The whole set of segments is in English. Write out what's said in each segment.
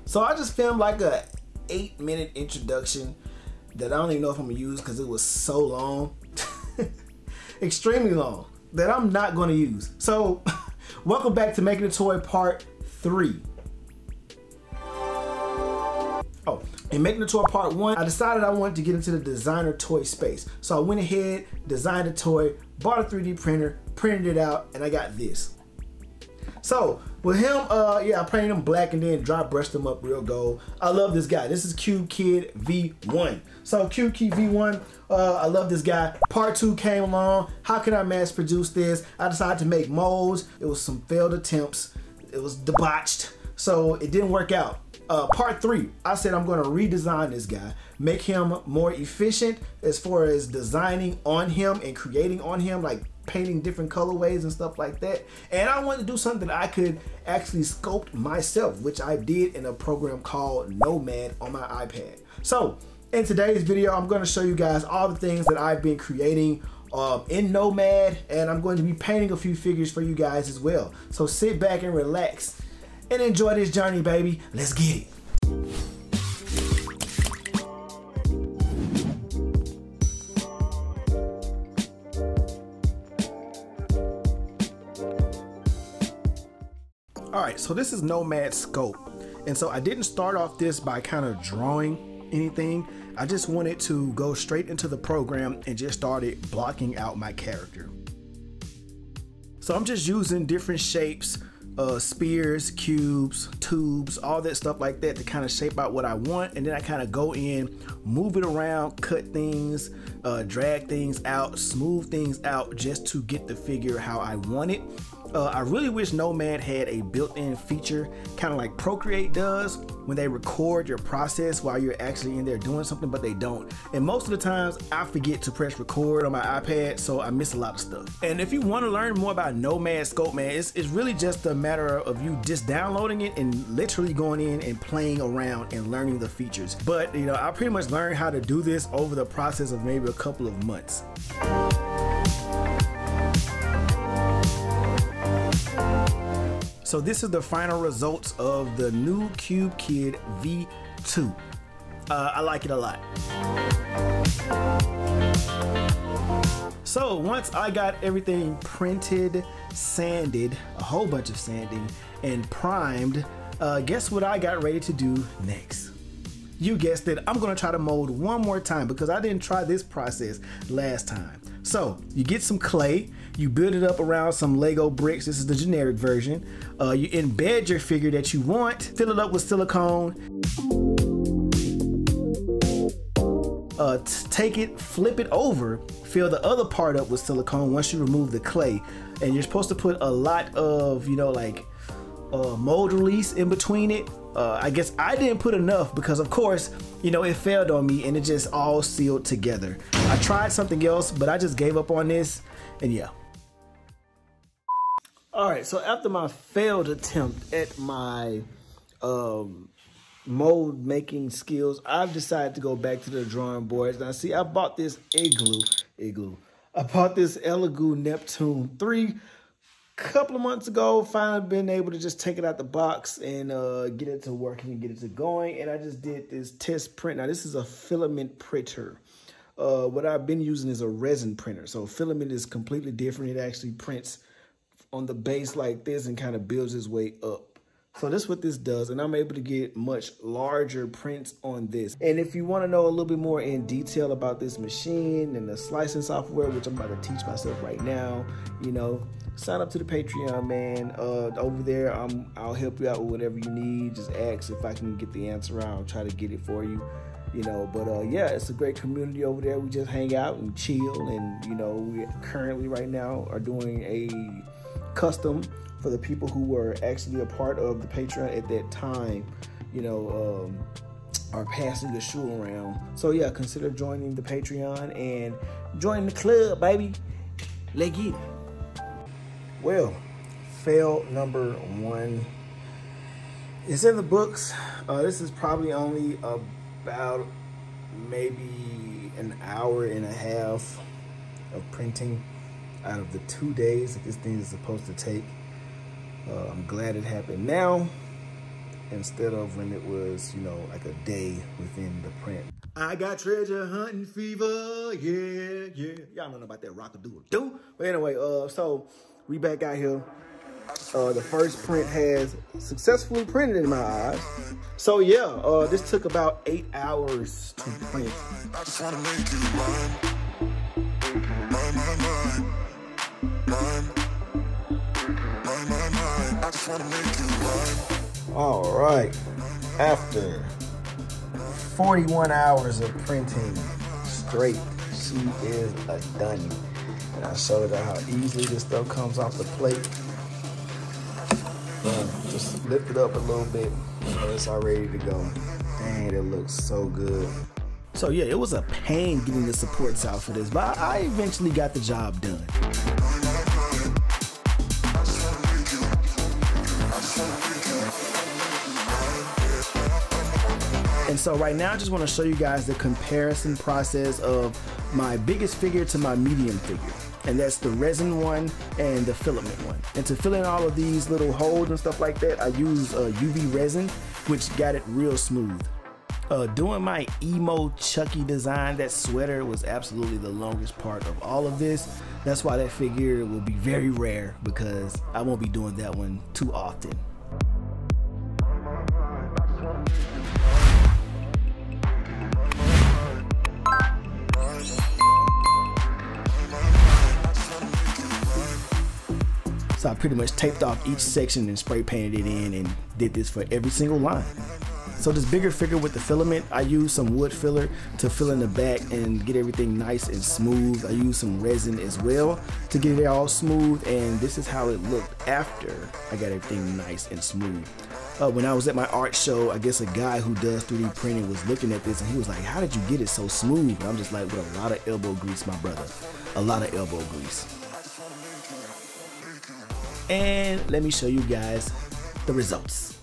So I just filmed like a 8-minute introduction that I don't even know if I'm gonna use because it was so long, extremely long, that I'm not gonna use. So welcome back to Making a Toy Part 3. Oh, in Making a Toy Part 1, I decided I wanted to get into the designer toy space. So I went ahead, designed a toy, bought a 3D printer, printed it out, and I got this. So with him, yeah, I painted him black and then dry brushed him up real gold. I love this guy. This is Cube Kid V1. So Cube Kid V1, I love this guy. Part 2 came along. How can I mass produce this? I decided to make molds. It was some failed attempts. It was debauched, so it didn't work out. Part 3, I said I'm going to redesign this guy, make him more efficient as far as designing on him and creating on him, like painting different colorways and stuff like that. And I wanted to do something that I could actually sculpt myself, which I did in a program called Nomad on my iPad. So in today's video, I'm going to show you guys all the things that I've been creating in Nomad, and I'm going to be painting a few figures for you guys as well. So sit back and relax and enjoy this journey, baby. Let's get it. All right, so this is Nomad Sculpt. And so I didn't start off this by kind of drawing anything. I just wanted to go straight into the program and just started blocking out my character. So I'm just using different shapes, spheres, cubes, tubes, all that stuff like that to kind of shape out what I want, and then I kind of go in, move it around, cut things, drag things out, smooth things out just to get the figure how I want it. I really wish Nomad had a built-in feature, kind of like Procreate does, when they record your process while you're actually in there doing something, but they don't. And most of the times I forget to press record on my iPad, so I miss a lot of stuff. And if you want to learn more about Nomad Sculpt, man, it's really just a matter of you just downloading it and literally going in and playing around and learning the features. But you know, I pretty much learned how to do this over the process of maybe a couple of months. So this is the final results of the new Cube Kid V2. I like it a lot. So once I got everything printed, sanded, a whole bunch of sanding, and primed, guess what I got ready to do next? You guessed it, I'm gonna try to mold one more time because I didn't try this process last time. So you get some clay, you build it up around some Lego bricks. This is the generic version. You embed your figure that you want, fill it up with silicone. Take it, flip it over, fill the other part up with silicone once you remove the clay. And you're supposed to put a lot of, you know, like mold release in between it. I guess I didn't put enough because of course, you know, it failed on me and it just all sealed together. I tried something else, but I just gave up on this, and yeah. All right, so after my failed attempt at my mold making skills, I've decided to go back to the drawing boards. Now see, I bought this igloo. I bought this Elegoo Neptune 3 couple of months ago. Finally been able to just take it out the box and get it to working and get it to going. And I just did this test print. Now this is a filament printer. What I've been using is a resin printer. So filament is completely different. It actually prints on the base like this and kind of builds its way up. So this is what this does, and I'm able to get much larger prints on this. And if you want to know a little bit more in detail about this machine and the slicing software, which I'm about to teach myself right now, you know, sign up to the Patreon, man. Over there, I'll help you out with whatever you need. Just ask if I can get the answer. I'll try to get it for you, you know. But yeah, it's a great community over there. We just hang out and chill, and you know, we currently right now are doing a custom for the people who were actually a part of the Patreon at that time, you know, are passing the shoe around. So yeah, consider joining the Patreon and join the club, baby. Let's get it. Well, fail number 1 is in the books. This is probably only about maybe an hour and a half of printing out of the 2 days that this thing is supposed to take. I'm glad it happened now. instead of when it was, you know, like a day within the print. I got treasure hunting fever, yeah, yeah. Y'all know about that rock-a-doodle-doo. But anyway, so we back out here. The first print has successfully printed in my eyes. So yeah, this took about 8 hours to print. I just wanna make you mine. I just wanna make you mine. All right, after 41 hours of printing straight, she is a dunny. And I showed her how easily this stuff comes off the plate. Just lift it up a little bit so it's all ready to go. Dang, it looks so good. So yeah, it was a pain getting the supports out for this, but I eventually got the job done. And so right now I just want to show you guys the comparison process of my biggest figure to my medium figure. And that's the resin one and the filament one. And to fill in all of these little holes and stuff like that, I use UV resin, which got it real smooth. Doing my emo Chucky design, that sweater was absolutely the longest part of all of this. That's why that figure will be very rare, because I won't be doing that one too often. So I pretty much taped off each section and spray painted it in and did this for every single line. So this bigger figure with the filament, I used some wood filler to fill in the back and get everything nice and smooth. I used some resin as well to get it all smooth, and this is how it looked after I got everything nice and smooth. When I was at my art show, I guess a guy who does 3D printing was looking at this and he was like, "How did you get it so smooth?" And I'm just like, with a lot of elbow grease, my brother. A lot of elbow grease. And let me show you guys the results.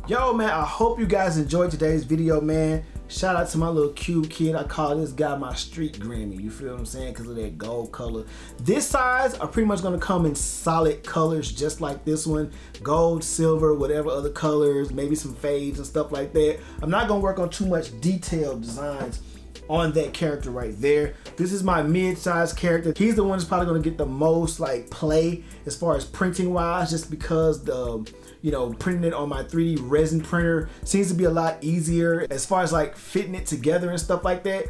Yo, man, I hope you guys enjoyed today's video, man. Shout out to my little cute kid. I call this guy my street Grammy. You feel what I'm saying? Because of that gold color. This size are pretty much going to come in solid colors just like this one. Gold, silver, whatever other colors, maybe some fades and stuff like that. I'm not going to work on too much detailed designs on that character right there. This is my mid-sized character. He's the one that's probably going to get the most like play as far as printing wise, just because the, you know, printing it on my 3D resin printer seems to be a lot easier as far as like fitting it together and stuff like that.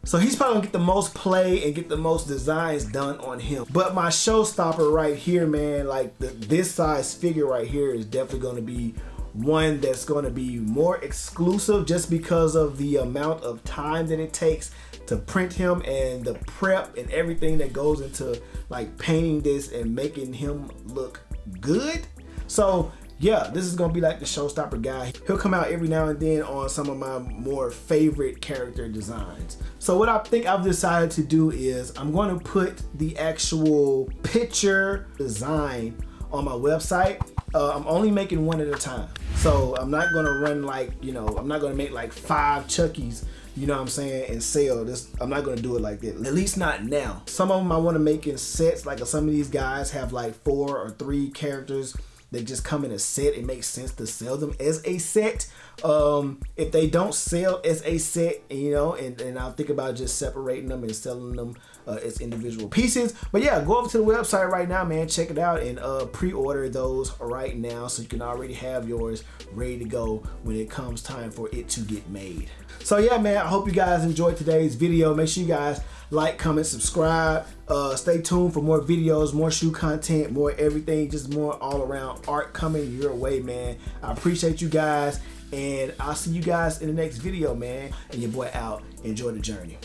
So he's probably gonna get the most play and get the most designs done on him. But my showstopper right here, man, like this size figure right here is definitely gonna be one that's going to be more exclusive just because of the amount of time that it takes to print him and the prep and everything that goes into like painting this and making him look good. So yeah, this is gonna be like the showstopper guy. He'll come out every now and then on some of my more favorite character designs. So what I think I've decided to do is I'm going to put the actual picture design on my website. I'm only making one at a time. So I'm not gonna run like, you know, I'm not gonna make like 5 Chuckies, you know what I'm saying, and sell this. I'm not gonna do it like that, at least not now. Some of them I wanna make in sets, like some of these guys have like 4 or 3 characters that just come in a set. It makes sense to sell them as a set. If they don't sell as a set, you know, and I'll think about just separating them and selling them its individual pieces. But yeah, go over to the website right now, man. Check it out and pre-order those right now so you can already have yours ready to go when it comes time for it to get made. So yeah, man, I hope you guys enjoyed today's video. Make sure you guys like, comment, subscribe. Stay tuned for more videos, more shoe content, more everything, just more all around art coming your way, man. I appreciate you guys, and I'll see you guys in the next video, man. And your boy out. Enjoy the journey.